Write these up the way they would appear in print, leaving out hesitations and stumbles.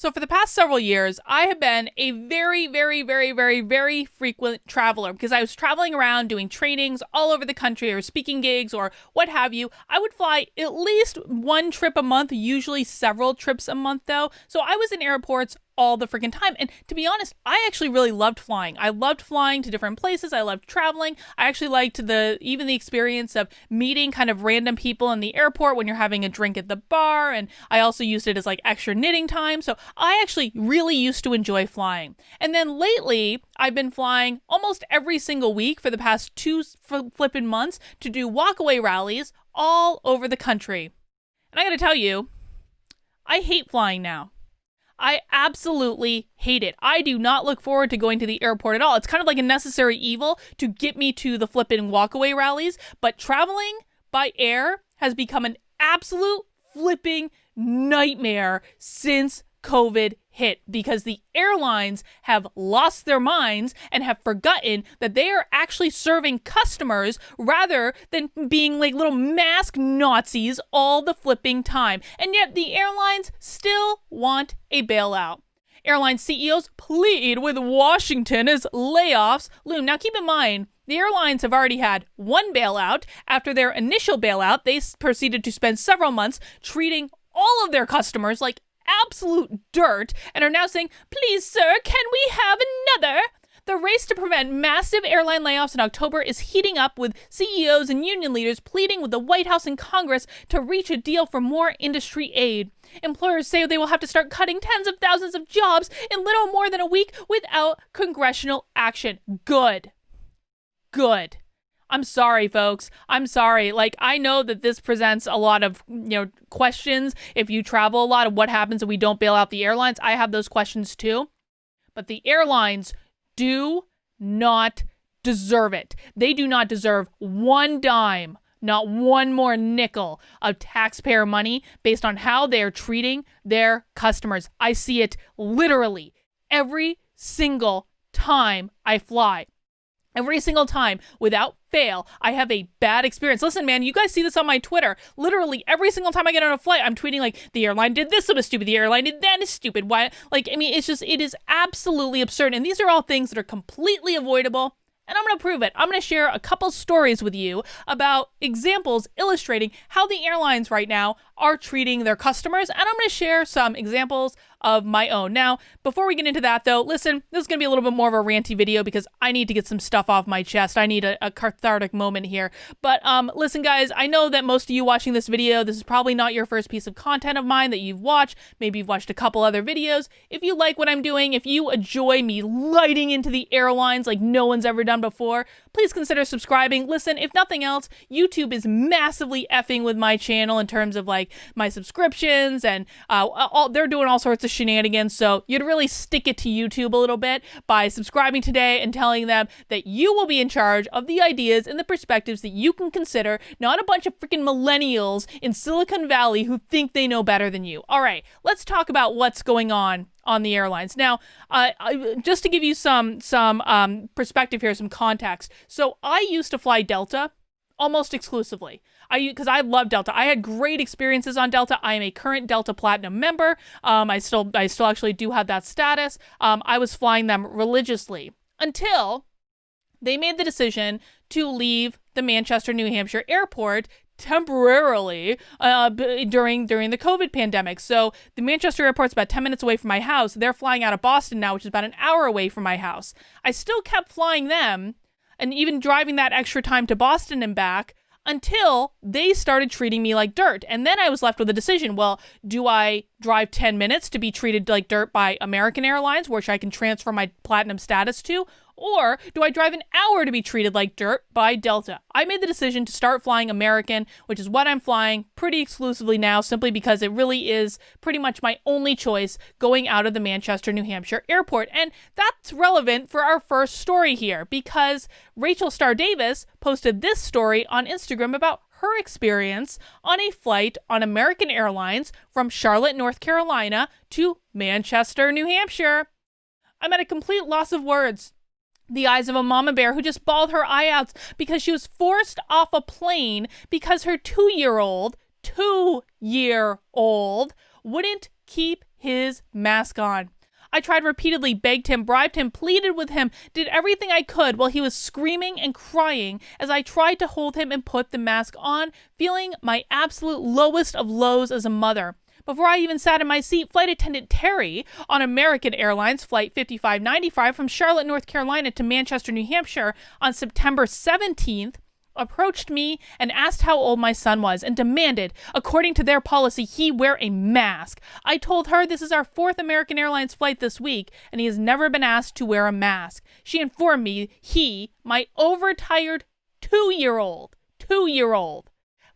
So for the past several years, I have been a very frequent traveler because I was traveling around doing trainings all over the country or speaking gigs or what have you. I would fly at least one trip a month, usually several trips a month though. So I was in airports all the freaking time. And to be honest, I actually really loved flying. I loved flying to different places. I loved traveling. I actually liked even the experience of meeting kind of random people in the airport when you're having a drink at the bar. And I also used it as like extra knitting time. So I actually really used to enjoy flying. And then lately, I've been flying almost every single week for the past two flippin' months to do walkaway rallies all over the country. And I gotta tell you, I hate flying now. I absolutely hate it. I do not look forward to going to the airport at all. It's kind of like a necessary evil to get me to the flippin' walkaway rallies, but traveling by air has become an absolute flipping nightmare since COVID hit because the airlines have lost their minds and have forgotten that they are actually serving customers rather than being like little masked Nazis all the flipping time. And yet the airlines still want a bailout. Airline CEOs plead with Washington as layoffs loom. Now keep in mind, the airlines have already had one bailout. After their initial bailout, they proceeded to spend several months treating all of their customers like absolute dirt and are now saying, please, sir, can we have another? The race to prevent massive airline layoffs in October is heating up with CEOs and union leaders pleading with the White House and Congress to reach a deal for more industry aid. Employers say they will have to start cutting tens of thousands of jobs in little more than a week without congressional action. Good. I'm sorry, folks. I'm sorry. Like, I know that this presents a lot of, questions. If you travel a lot of what happens if we don't bail out the airlines, I have those questions too. But the airlines do not deserve it. They do not deserve one dime, not one more nickel of taxpayer money based on how they're treating their customers. I see it literally every single time I fly. Every single time, without fail, I have a bad experience. Listen, man, you guys see this on my Twitter. Literally, every single time I get on a flight, I'm tweeting like, the airline did this, it was stupid. The airline did that, is stupid. Why? It is absolutely absurd. And these are all things that are completely avoidable. And I'm going to prove it. I'm going to share a couple stories with you about examples illustrating how the airlines right now are treating their customers. And I'm going to share some examples of my own. Now, before we get into that though, listen, this is going to be a little bit more of a ranty video because I need to get some stuff off my chest. I need a cathartic moment here. But listen guys, I know that most of you watching this video, this is probably not your first piece of content of mine that you've watched. Maybe you've watched a couple other videos. If you like what I'm doing, if you enjoy me lighting into the airlines like no one's ever done before, please consider subscribing. Listen, if nothing else, YouTube is massively effing with my channel in terms of like my subscriptions and they're doing all sorts of shenanigans. So you'd really stick it to YouTube a little bit by subscribing today and telling them that you will be in charge of the ideas and the perspectives that you can consider, not a bunch of freaking millennials in Silicon Valley who think they know better than you. All right, let's talk about what's going on the airlines. Now, just to give you some perspective here, some context. So I used to fly Delta almost exclusively. Because I love Delta. I had great experiences on Delta. I am a current Delta Platinum member. I still actually do have that status. I was flying them religiously until they made the decision to leave the Manchester, New Hampshire airport temporarily during the COVID pandemic. So the Manchester airport's about 10 minutes away from my house. They're flying out of Boston now, which is about an hour away from my house. I still kept flying them and even driving that extra time to Boston and back until they started treating me like dirt. And then I was left with a decision. Well, do I drive 10 minutes to be treated like dirt by American Airlines, which I can transfer my platinum status to? Or do I drive an hour to be treated like dirt by Delta? I made the decision to start flying American, which is what I'm flying pretty exclusively now, simply because it really is pretty much my only choice going out of the Manchester, New Hampshire airport. And that's relevant for our first story here because Rachel Starr Davis posted this story on Instagram about her experience on a flight on American Airlines from Charlotte, North Carolina to Manchester, New Hampshire. I'm at a complete loss of words. The eyes of a mama bear who just bawled her eye out because she was forced off a plane because her two-year-old wouldn't keep his mask on. I tried repeatedly, begged him, bribed him, pleaded with him, did everything I could while he was screaming and crying as I tried to hold him and put the mask on, feeling my absolute lowest of lows as a mother. Before I even sat in my seat, flight attendant Terry on American Airlines Flight 5595 from Charlotte, North Carolina to Manchester, New Hampshire on September 17th, approached me and asked how old my son was and demanded, according to their policy, he wear a mask. I told her this is our 4th American Airlines flight this week and he has never been asked to wear a mask. She informed me he, my overtired 2-year-old,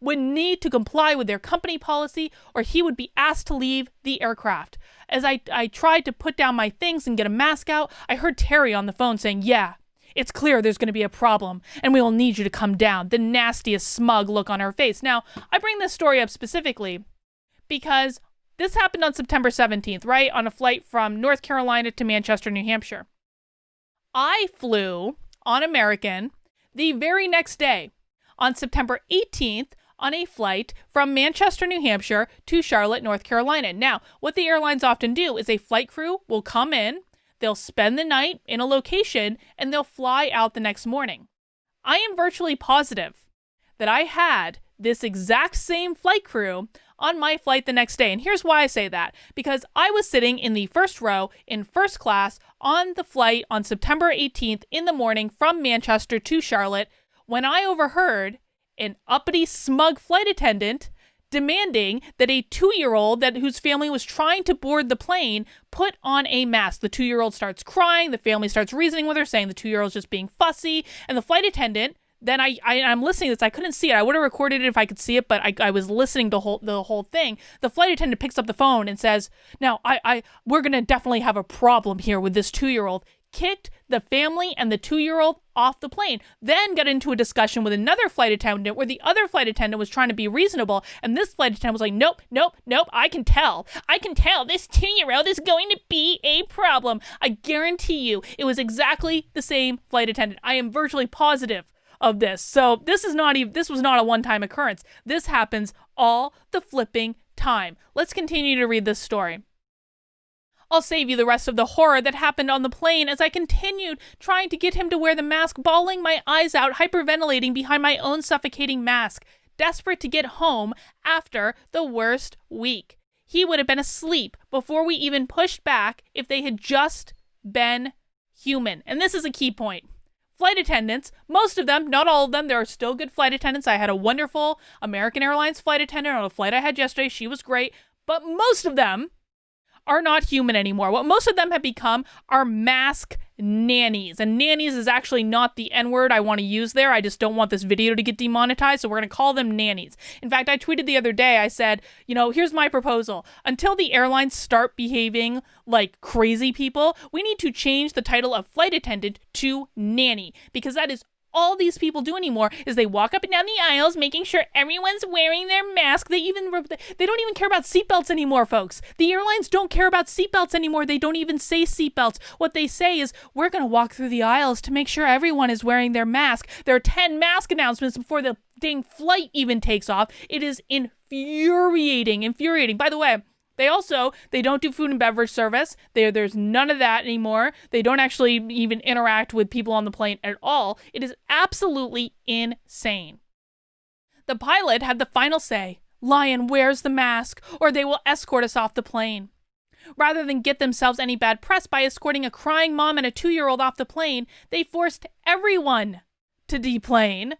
would need to comply with their company policy or he would be asked to leave the aircraft. As I tried to put down my things and get a mask out, I heard Terry on the phone saying, "Yeah, it's clear there's going to be a problem, and we will need you to come down." The nastiest smug look on her face. Now, I bring this story up specifically because this happened on September 17th, right? On a flight from North Carolina to Manchester, New Hampshire. I flew on American the very next day, on September 18th, on a flight from Manchester, New Hampshire to Charlotte, North Carolina. Now, what the airlines often do is a flight crew will come in, they'll spend the night in a location, and they'll fly out the next morning. I am virtually positive that I had this exact same flight crew on my flight the next day. And here's why I say that. Because I was sitting in the first row in first class on the flight on September 18th in the morning from Manchester to Charlotte when I overheard an uppity, smug flight attendant demanding that a 2-year-old whose family was trying to board the plane put on a mask. The 2-year-old starts crying. The family starts reasoning with her, saying the 2-year-old's just being fussy. And the flight attendant, then I'm listening to this. I couldn't see it. I would have recorded it if I could see it, but I was listening to the whole thing. The flight attendant picks up the phone and says, "Now, we're going to definitely have a problem here with this 2-year-old." Kicked the family and the 2-year-old off the plane, then got into a discussion with another flight attendant where the other flight attendant was trying to be reasonable, and this flight attendant was like, nope, I can tell this 2-year-old is going to be a problem. I guarantee you it was exactly the same flight attendant. I am virtually positive of this. So this was not a one-time occurrence. This happens all the flipping time. Let's continue to read this story. I'll save you the rest of the horror that happened on the plane as I continued trying to get him to wear the mask, bawling my eyes out, hyperventilating behind my own suffocating mask, desperate to get home after the worst week. He would have been asleep before we even pushed back if they had just been human. And this is a key point. Flight attendants, most of them, not all of them, there are still good flight attendants. I had a wonderful American Airlines flight attendant on a flight I had yesterday. She was great. But most of them are not human anymore. What most of them have become are mask nannies. And nannies is actually not the N-word I want to use there. I just don't want this video to get demonetized, so we're going to call them nannies. In fact, I tweeted the other day, I said, here's my proposal. Until the airlines start behaving like crazy people, we need to change the title of flight attendant to nanny, because that is all these people do anymore is they walk up and down the aisles making sure everyone's wearing their mask. They don't even care about seatbelts anymore, folks. The airlines don't care about seatbelts anymore. They don't even say seatbelts. What they say is, we're going to walk through the aisles to make sure everyone is wearing their mask. There are 10 mask announcements before the dang flight even takes off. It is infuriating. By the way, they don't do food and beverage service. There's none of that anymore. They don't actually even interact with people on the plane at all. It is absolutely insane. The pilot had the final say. Lion wears the mask, or they will escort us off the plane. Rather than get themselves any bad press by escorting a crying mom and a 2-year-old off the plane, they forced everyone to deplane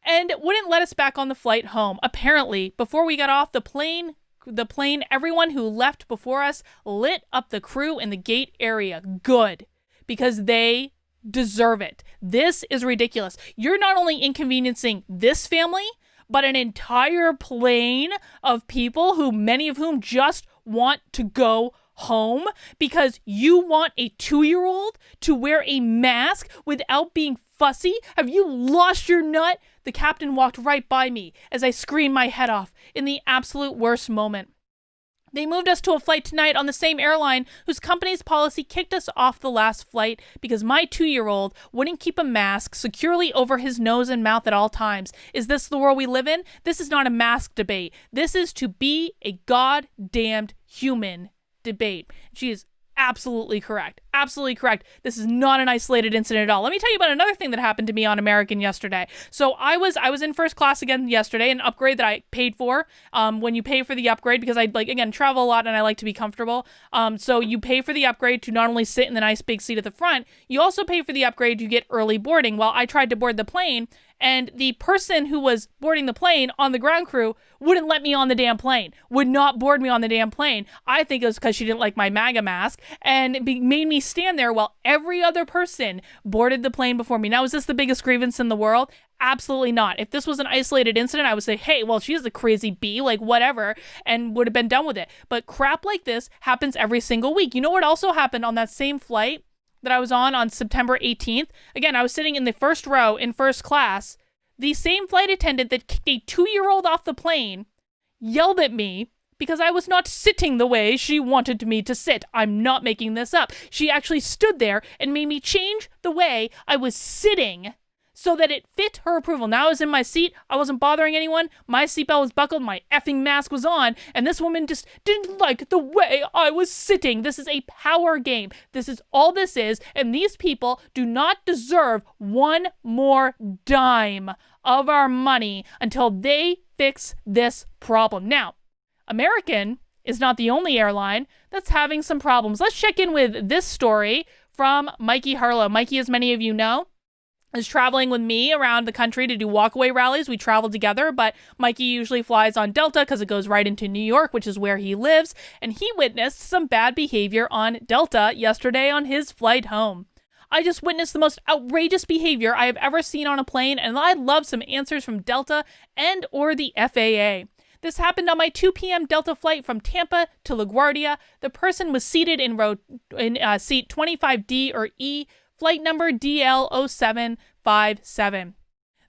and wouldn't let us back on the flight home. Apparently, before we got off the plane, everyone who left before us lit up the crew in the gate area. Good. Because they deserve it. This is ridiculous. You're not only inconveniencing this family, but an entire plane of people many of whom just want to go home because you want a 2-year-old to wear a mask without being fussy? Have you lost your nut? The captain walked right by me as I screamed my head off in the absolute worst moment. They moved us to a flight tonight on the same airline whose company's policy kicked us off the last flight because my 2-year-old wouldn't keep a mask securely over his nose and mouth at all times. Is this the world we live in? This is not a mask debate. This is to be a goddamned human debate. She is absolutely correct. Absolutely correct. This is not an isolated incident at all. Let me tell you about another thing that happened to me on American yesterday. So I was in first class again yesterday, an upgrade that I paid for. When you pay for the upgrade, because I again travel a lot and I like to be comfortable. So you pay for the upgrade to not only sit in the nice big seat at the front, you also pay for the upgrade to get early boarding. Well, I tried to board the plane, and the person who was boarding the plane on the ground crew wouldn't let me on the damn plane, would not board me on the damn plane. I think it was because she didn't like my MAGA mask, and it made me stand there while every other person boarded the plane before me. Now, is this the biggest grievance in the world? Absolutely not. If this was an isolated incident, I would say, hey, well, she's a crazy bee, like whatever, and would have been done with it. But crap like this happens every single week. You know what also happened on that same flight that I was on September 18th? Again, I was sitting in the first row in first class. The same flight attendant that kicked a 2-year-old off the plane yelled at me because I was not sitting the way she wanted me to sit. I'm not making this up. She actually stood there and made me change the way I was sitting so that it fit her approval. Now I was in my seat. I wasn't bothering anyone. My seatbelt was buckled. My effing mask was on. And this woman just didn't like the way I was sitting. This is a power game. This is all this is. And these people do not deserve one more dime of our money until they fix this problem. Now, American is not the only airline that's having some problems. Let's check in with this story from Mikey Harlow. Mikey, as many of you know, is traveling with me around the country to do walkaway rallies. We travel together, but Mikey usually flies on Delta because it goes right into New York, which is where he lives. And he witnessed some bad behavior on Delta yesterday on his flight home. I just witnessed the most outrageous behavior I have ever seen on a plane, and I'd love some answers from Delta and or the FAA. This happened on my 2 p.m. Delta flight from Tampa to LaGuardia. The person was seated in seat 25D or E, flight number DL0757.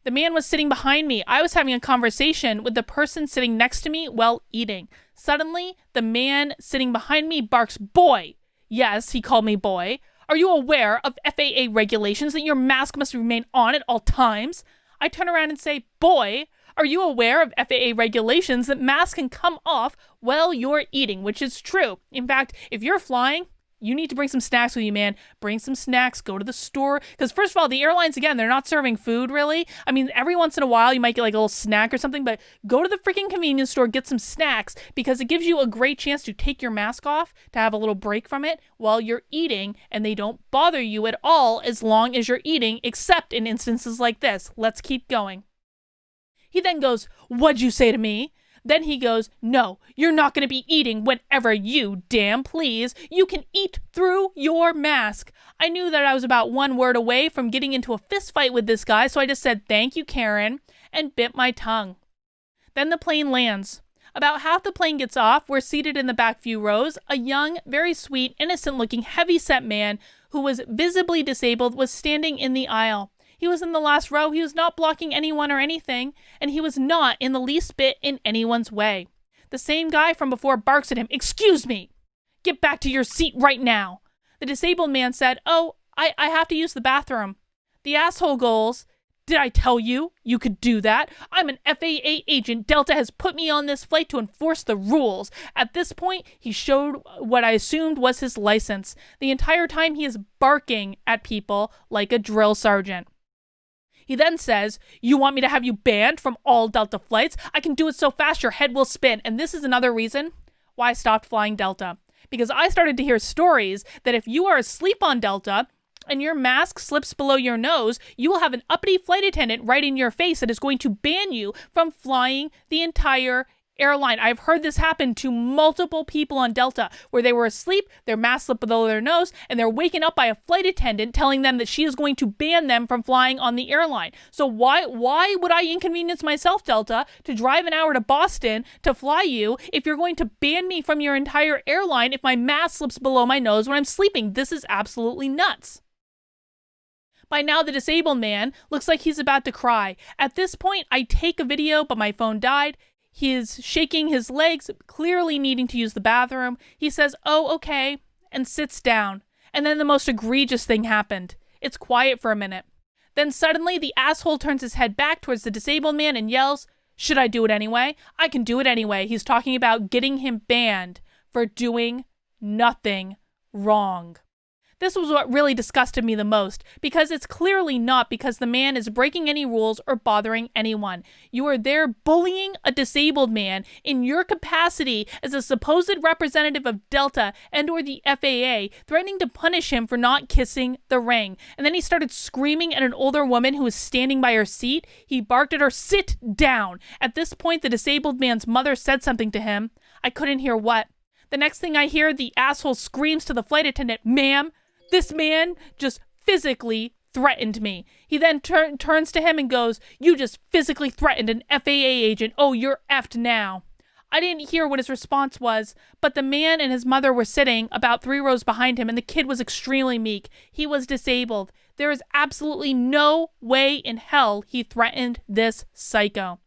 The man was sitting behind me. I was having a conversation with the person sitting next to me while eating. Suddenly, the man sitting behind me barks, "Boy!" Yes, he called me boy. "Are you aware of FAA regulations that your mask must remain on at all times?" I turn around and say, "Boy, are you aware of FAA regulations that masks can come off while you're eating?" Which is true. In fact, if you're flying, you need to bring some snacks with you, man. Bring some snacks, go to the store. Because first of all, the airlines, again, they're not serving food, really. I mean, every once in a while, you might get like a little snack or something, but go to the freaking convenience store, get some snacks, because it gives you a great chance to take your mask off, to have a little break from it while you're eating, and they don't bother you at all as long as you're eating, except in instances like this. Let's keep going. He then goes, "What'd you say to me?" Then he goes, "No, you're not going to be eating whenever you damn please. You can eat through your mask." I knew that I was about one word away from getting into a fist fight with this guy, so I just said, "Thank you, Karen," and bit my tongue. Then the plane lands. About half the plane gets off. We're seated in the back few rows. A young, very sweet, innocent-looking, heavy-set man who was visibly disabled was standing in the aisle. He was in the last row. He was not blocking anyone or anything, and he was not in the least bit in anyone's way. The same guy from before barks at him, "Excuse me! Get back to your seat right now!" The disabled man said, "Oh, I have to use the bathroom." The asshole goes, "Did I tell you you could do that? I'm an FAA agent. Delta has put me on this flight to enforce the rules." At this point, he showed what I assumed was his license. The entire time he is barking at people like a drill sergeant. He then says, "You want me to have you banned from all Delta flights? I can do it so fast your head will spin." And this is another reason why I stopped flying Delta. Because I started to hear stories that if you are asleep on Delta and your mask slips below your nose, you will have an uppity flight attendant right in your face that is going to ban you from flying the entire airline. I've heard this happen to multiple people on Delta where they were asleep, their mask slipped below their nose, and they're waken up by a flight attendant telling them that she is going to ban them from flying on the airline. So why would I inconvenience myself, Delta, to drive an hour to Boston to fly you if you're going to ban me from your entire airline if my mask slips below my nose when I'm sleeping? This is absolutely nuts. By now, the disabled man looks like he's about to cry. At this point, I take a video, but my phone died. He is shaking his legs, clearly needing to use the bathroom. He says, "Oh, okay," and sits down. And then the most egregious thing happened. It's quiet for a minute. Then suddenly, the asshole turns his head back towards the disabled man and yells, "Should I do it anyway? I can do it anyway." He's talking about getting him banned for doing nothing wrong. This was what really disgusted me the most, because it's clearly not because the man is breaking any rules or bothering anyone. You are there bullying a disabled man in your capacity as a supposed representative of Delta and or the FAA, threatening to punish him for not kissing the ring. And then he started screaming at an older woman who was standing by her seat. He barked at her, "Sit down." At this point, the disabled man's mother said something to him. I couldn't hear what. The next thing I hear, the asshole screams to the flight attendant, "Ma'am, this man just physically threatened me." He then turns to him and goes, "You just physically threatened an FAA agent. Oh, you're effed now." I didn't hear what his response was, but the man and his mother were sitting about 3 rows behind him, and the kid was extremely meek. He was disabled. There is absolutely no way in hell he threatened this psycho.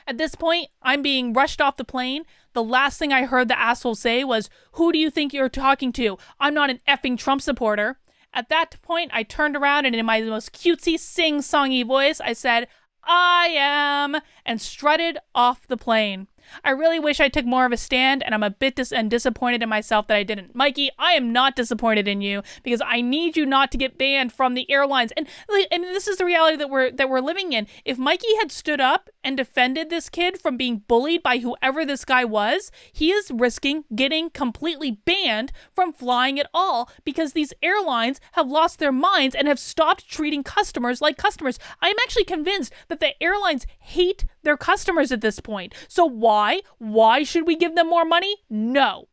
At this point, I'm being rushed off the plane. The last thing I heard the asshole say was, "Who do you think you're talking to? I'm not an effing Trump supporter." At that point, I turned around and in my most cutesy sing-songy voice, I said, "I am," and strutted off the plane. I really wish I took more of a stand, and I'm a bit disappointed in myself that I didn't. Mikey, I am not disappointed in you because I need you not to get banned from the airlines. And this is the reality that we're living in. If Mikey had stood up and defended this kid from being bullied by whoever this guy was, he is risking getting completely banned from flying at all because these airlines have lost their minds and have stopped treating customers like customers. I'm actually convinced that the airlines hate their customers at this point. So why should we give them more money? No.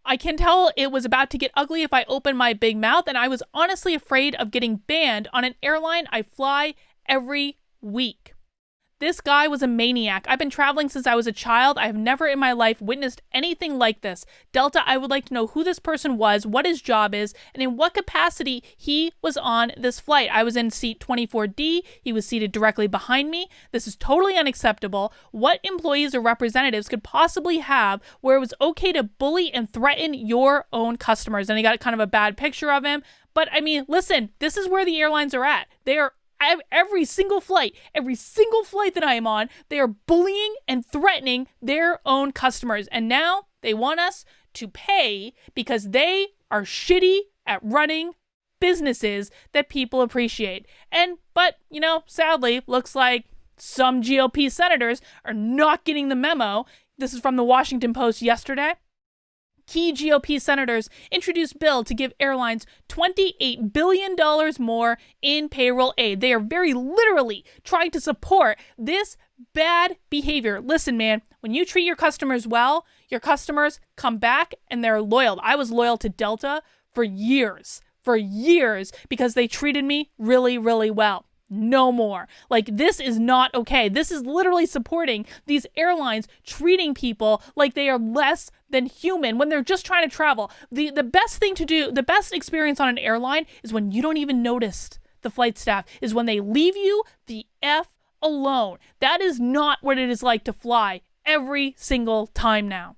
I can tell it was about to get ugly if I opened my big mouth, and I was honestly afraid of getting banned on an airline I fly every week. This guy was a maniac. I've been traveling since I was a child. I have never in my life witnessed anything like this. Delta, I would like to know who this person was, what his job is, and in what capacity he was on this flight. I was in seat 24D. He was seated directly behind me. This is totally unacceptable. What employees or representatives could possibly have where it was okay to bully and threaten your own customers? And he got kind of a bad picture of him. But I mean, listen, this is where the airlines are at. They are every single flight that I am on, they are bullying and threatening their own customers. And now they want us to pay because they are shitty at running businesses that people appreciate. But, sadly, looks like some GOP senators are not getting the memo. This is from the Washington Post yesterday. Key GOP senators introduced bill to give airlines $28 billion more in payroll aid. They are very literally trying to support this bad behavior. Listen, man, when you treat your customers well, your customers come back and they're loyal. I was loyal to Delta for years because they treated me really, really well. No more. This is not okay. This is literally supporting these airlines treating people like they are less than human when they're just trying to travel. The best thing to do, the best experience on an airline is when you don't even notice the flight staff, is when they leave you the F alone. That is not what it is like to fly every single time now.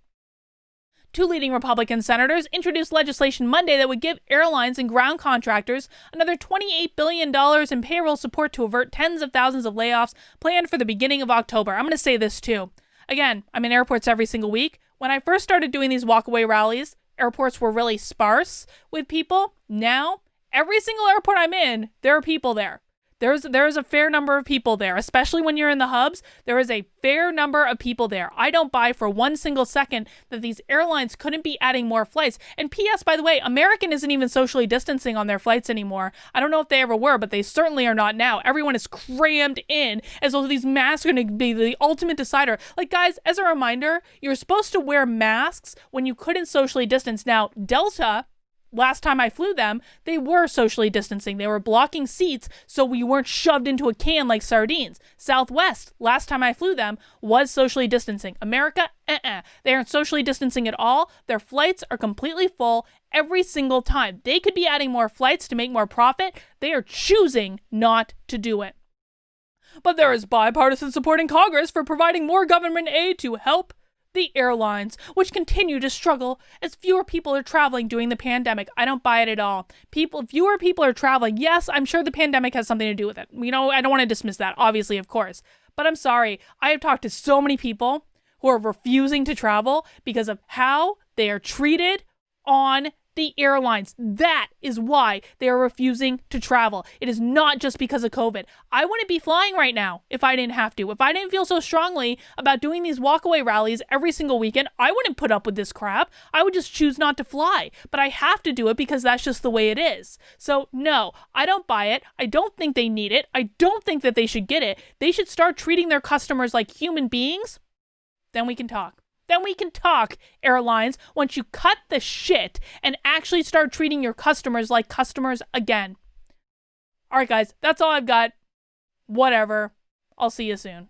2 leading Republican senators introduced legislation Monday that would give airlines and ground contractors another $28 billion in payroll support to avert tens of thousands of layoffs planned for the beginning of October. I'm going to say this too. Again, I'm in airports every single week. When I first started doing these walkaway rallies, airports were really sparse with people. Now, every single airport I'm in, there are people there. There's a fair number of people there, especially when you're in the hubs. There is a fair number of people there. I don't buy for one single second that these airlines couldn't be adding more flights. And P.S., by the way, American isn't even socially distancing on their flights anymore. I don't know if they ever were, but they certainly are not now. Everyone is crammed in as though these masks are going to be the ultimate decider. Guys, as a reminder, you're supposed to wear masks when you couldn't socially distance. Now, Delta, last time I flew them, they were socially distancing. They were blocking seats so we weren't shoved into a can like sardines. Southwest, last time I flew them, was socially distancing. America, they aren't socially distancing at all. Their flights are completely full every single time. They could be adding more flights to make more profit. They are choosing not to do it. But there is bipartisan support in Congress for providing more government aid to help the airlines, which continue to struggle as fewer people are traveling during the pandemic. I don't buy it at all. Fewer people are traveling. Yes, I'm sure the pandemic has something to do with it. I don't want to dismiss that, obviously, of course. But I'm sorry. I have talked to so many people who are refusing to travel because of how they are treated on the airlines. That is why they are refusing to travel. It is not just because of COVID. I wouldn't be flying right now if I didn't have to. If I didn't feel so strongly about doing these walkaway rallies every single weekend, I wouldn't put up with this crap. I would just choose not to fly. But I have to do it because that's just the way it is. So no, I don't buy it. I don't think they need it. I don't think that they should get it. They should start treating their customers like human beings. Then we can talk. Then we can talk, airlines, once you cut the shit and actually start treating your customers like customers again. All right, guys, that's all I've got. Whatever. I'll see you soon.